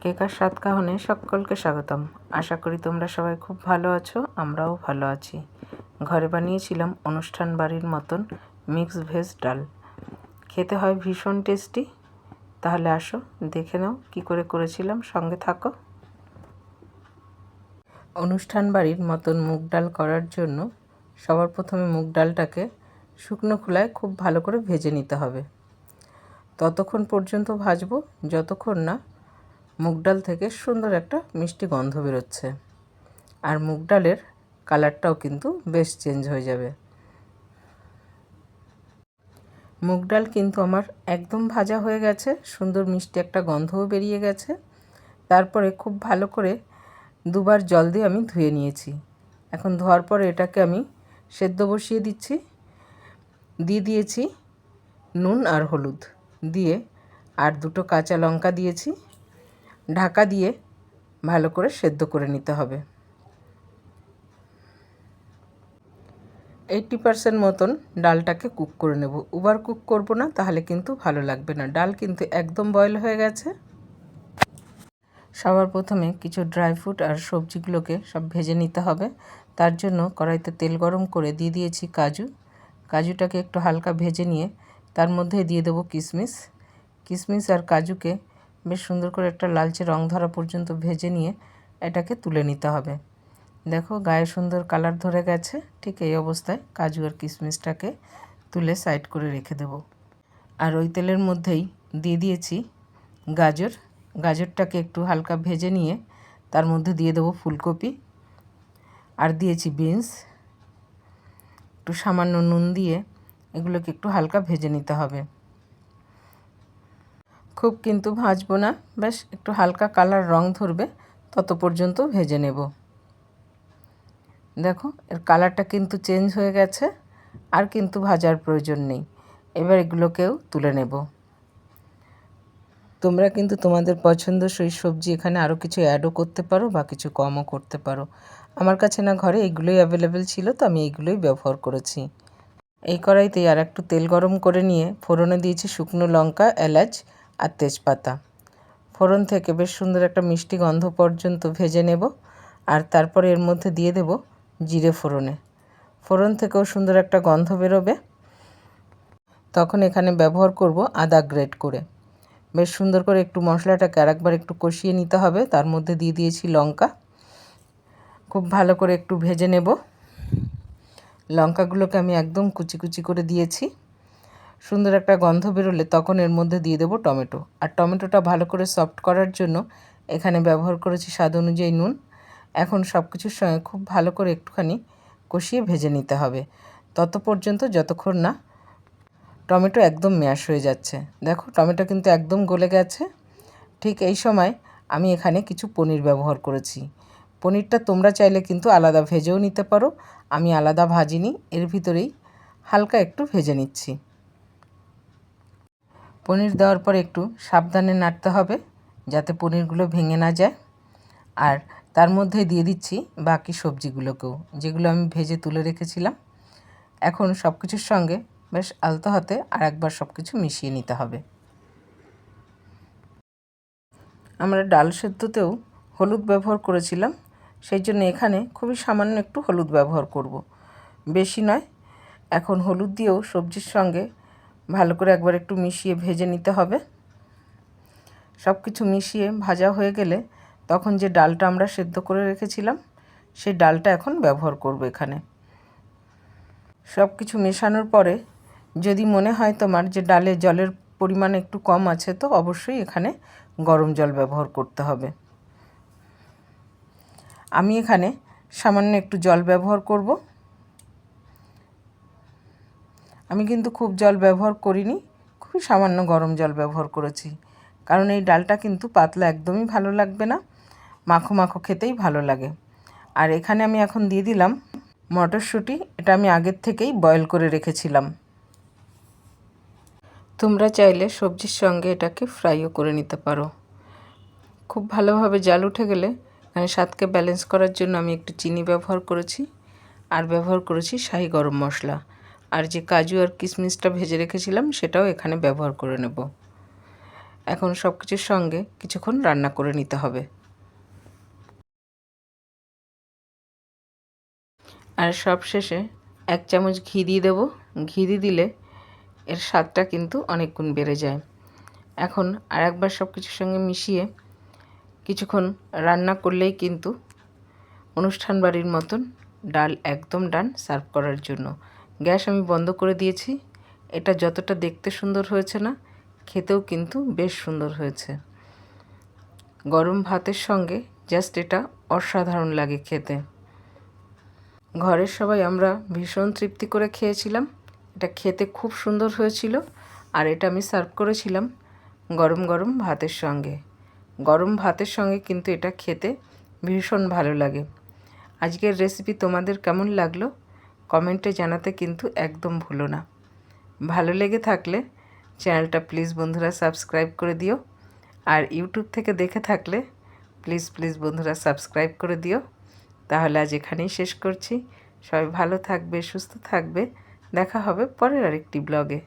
কেকার স্বাদ কাহনে সকলকে স্বাগতম। আশা করি তোমরা সবাই খুব ভালো আছো, আমরাও ভালো আছি। ঘরে বানিয়েছিলাম অনুষ্ঠান বাড়ির মতন মিক্স ভেজ ডাল। খেতে হয় ভীষণ টেস্টি। তাহলে আসো দেখে নাও কী করে করেছিলাম, সঙ্গে থাকো। অনুষ্ঠান বাড়ির মতন মুগ ডাল করার জন্য সবার প্রথমে মুগ ডালটাকে শুকনো খোলায় খুব ভালো করে ভেজে নিতে হবে। ততক্ষণ পর্যন্ত ভাজবো যতক্ষণ না মুগ ডাল থেকে সুন্দর একটা মিষ্টি গন্ধ বেরোচ্ছে, আর মুগ ডালের কালারটাও কিন্তু বেশ চেঞ্জ হয়ে যাবে। মুগ ডাল কিন্তু আমার একদম ভাজা হয়ে গেছে, সুন্দর মিষ্টি একটা গন্ধও বেরিয়ে গেছে। তারপরে খুব ভালো করে দুবার জল দিয়ে আমি ধুয়ে নিয়েছি। এখন ধোয়ার পরে এটাকে আমি সেদ্ধ বসিয়ে দিচ্ছি। দিয়ে দিয়েছি নুন আর হলুদ দিয়ে, আর দুটো কাঁচা লঙ্কা দিয়েছি। ঢাকা দিয়ে ভালো করে সেদ্ধ করে নিতে হবে। 80% মতন ডালটাকে কুক করে নেব। ওভার কুক করব না, তাহলে কিন্তু ভালো লাগবে না। ডাল কিন্তু একদম বয়েল হয়ে গেছে। সবার প্রথমে কিছু ড্রাই ফ্রুট আর সবজিগুলোকে সব ভেজে নিতে হবে। তার জন্য কড়াইতে তেল গরম করে দিয়ে দিয়েছি কাজু। কাজুটাকে একটু হালকা ভেজে নিয়ে তার মধ্যে দিয়ে দেবো কিশমিশ। কিশমিশ আর কাজুকে বেশ সুন্দর করে একটা লালচে রং ধরা পর্যন্ত ভেজে নিয়ে এটাকে তুলে নিতে হবে। দেখো গায়ে সুন্দর কালার ধরে গেছে। ঠিক এই অবস্থায় কাজু আর কিশমিশটাকে তুলে সাইড করে রেখে দেব। আর ওই তেলের মধ্যেই দিয়ে দিয়েছি গাজর। গাজরটাকে একটু হালকা ভেজে নিয়ে তার মধ্যে দিয়ে দেবো ফুলকপি, আর দিয়েছি বিনস। একটু সামান্য নুন দিয়ে এগুলোকে একটু হালকা ভেজে নিতে হবে। খুব কিন্তু ভাজবো না, বেশ একটু হালকা কালার রং ধরবে তত পর্যন্ত ভেজে নেব। দেখো এর কালারটা কিন্তু চেঞ্জ হয়ে গেছে, আর কিন্তু ভাজার প্রয়োজন নেই। এবার এগুলোকেও তুলে নেব। তোমরা কিন্তু তোমাদের পছন্দসই সবজি এখানে আরও কিছু অ্যাডও করতে পারো বা কিছু কমও করতে পারো। আমার কাছে না ঘরে এইগুলোই অ্যাভেলেবেল ছিল, তো আমি এইগুলোই ব্যবহার করেছি। এই কড়াইতে আর একটু তেল গরম করে নিয়ে ফোড়নে দিয়েছি শুকনো লঙ্কা, এলাচ আর তেজপাতা। ফোড়ন থেকে বেশ সুন্দর একটা মিষ্টি গন্ধ পর্যন্ত ভেজে নেব। আর তারপরে এর মধ্যে দিয়ে দেব জিরে ফোড়নে। ফোড়ন থেকেও সুন্দর একটা গন্ধ বেরোবে। তখন এখানে ব্যবহার করব আদা গ্রেট করে। বেশ সুন্দর করে একটু মশলাটাকে আরেকবার একটু কষিয়ে নিতে হবে। তার মধ্যে দিয়ে দিয়েছি লঙ্কা। খুব ভালো করে একটু ভেজে নেব। লঙ্কাগুলোকে আমি একদম কুচি কুচি করে দিয়েছি। সুন্দর একটা গন্ধ বেরোলে তখন এর মধ্যে দিয়ে দেবো টমেটো। আর টমেটোটা ভালো করে সফট করার জন্য এখানে ব্যবহার করেছি স্বাদ অনুযায়ী নুন। এখন সব কিছুর সঙ্গে খুব ভালো করে একটুখানি কষিয়ে ভেজে নিতে হবে, তত পর্যন্ত যতক্ষণ না টমেটো একদম ম্যাশ হয়ে যাচ্ছে। দেখো টমেটো কিন্তু একদম গলে গেছে। ঠিক এই সময় আমি এখানে কিছু পনির ব্যবহার করেছি। পনিরটা তোমরা চাইলে কিন্তু আলাদা ভেজেও নিতে পারো। আমি আলাদা ভাজিনি, এর ভিতরেই হালকা একটু ভেজে নিচ্ছি। পনির দেওয়ার পর একটু সাবধানে নাড়তে হবে যাতে পনিরগুলো ভেঙে না যায়। আর তার মধ্যে দিয়ে দিচ্ছি বাকি সবজিগুলোকেও, যেগুলো আমি ভেজে তুলে রেখেছিলাম। এখন সব কিছুর সঙ্গে বেশ আলতো হাতে আর একবার সব কিছু মিশিয়ে নিতে হবে। আমরা ডাল সেদ্ধতেও হলুদ ব্যবহার করেছিলাম, সেই জন্য এখানে খুবই সামান্য একটু হলুদ ব্যবহার করব, বেশি নয়। এখন হলুদ দিয়েও সবজির সঙ্গে ভালো করে একবার একটু মিশিয়ে ভেজে নিতে হবে। সব কিছু মিশিয়ে ভাজা হয়ে গেলে তখন যে ডালটা আমরা সেদ্ধ করে রেখেছিলাম সেই ডালটা এখন ব্যবহার করব এখানে। সব কিছু মেশানোর পরে যদি মনে হয় তোমার যে ডালে জলের পরিমাণ একটু কম আছে, তো অবশ্যই এখানে গরম জল ব্যবহার করতে হবে। আমি এখানে সামান্য একটু জল ব্যবহার করব। আমি কিন্তু খুব জল ব্যবহার করিনি, খুবই সামান্য গরম জল ব্যবহার করেছি, কারণ এই ডালটা কিন্তু পাতলা একদমই ভালো লাগবে না, মাখো মাখো খেতেই ভালো লাগে। আর এখানে আমি এখন দিয়ে দিলাম মটরশুঁটি। এটা আমি আগের থেকেই বয়েল করে রেখেছিলাম। তোমরা চাইলে সবজির সঙ্গে এটাকে ফ্রাইও করে নিতে পারো। খুব ভালোভাবে জাল উঠে গেলে এখানে স্বাদকে ব্যালেন্স করার জন্য আমি একটু চিনি ব্যবহার করেছি, আর ব্যবহার করেছি শাহি গরম মশলা। আর যে কাজু আর কিশমিশটা ভেজে রেখেছিলাম সেটাও এখানে ব্যবহার করে নেব। এখন সব কিছুর সঙ্গে কিছুক্ষণ রান্না করে নিতে হবে। আর সব শেষে 1 চামচ ঘি দিয়ে দেবো। ঘি দিয়ে দিলে এর স্বাদটা কিন্তু অনেক গুণ বেড়ে যায়। এখন আরেকবার সব কিছুর সঙ্গে মিশিয়ে কিছুক্ষণ রান্না করলেই কিন্তু অনুষ্ঠান বাড়ির মতন ডাল একদম ডান সার্ভ করার জন্য। গ্যাস আমি বন্ধ করে দিয়েছি। এটা যতটা দেখতে সুন্দর হয়েছে না, খেতেও কিন্তু বেশ সুন্দর হয়েছে। গরম ভাতের সঙ্গে জাস্ট এটা অসাধারণ লাগে খেতে। ঘরের সবাই আমরা ভীষণ তৃপ্তি করে খেয়েছিলাম। এটা খেতে খুব সুন্দর হয়েছিল। আর এটা আমি সার্ভ করেছিলাম গরম গরম ভাতের সঙ্গে। গরম ভাতের সঙ্গে কিন্তু এটা খেতে ভীষণ ভালো লাগে। আজকের রেসিপি তোমাদের কেমন লাগলো কমেন্টে জানাতে কিন্তু একদম ভুলো না। ভালো লেগে থাকলে চ্যানেলটা প্লিজ বন্ধুরা সাবস্ক্রাইব করে দিও। আর ইউটিউব থেকে দেখে থাকলে প্লিজ বন্ধুরা সাবস্ক্রাইব করে দিও। তাহলে আজ এখানেই শেষ করছি। সবাই ভালো থাকবে, সুস্থ থাকবে। দেখা হবে পরের আরেকটি ব্লগে।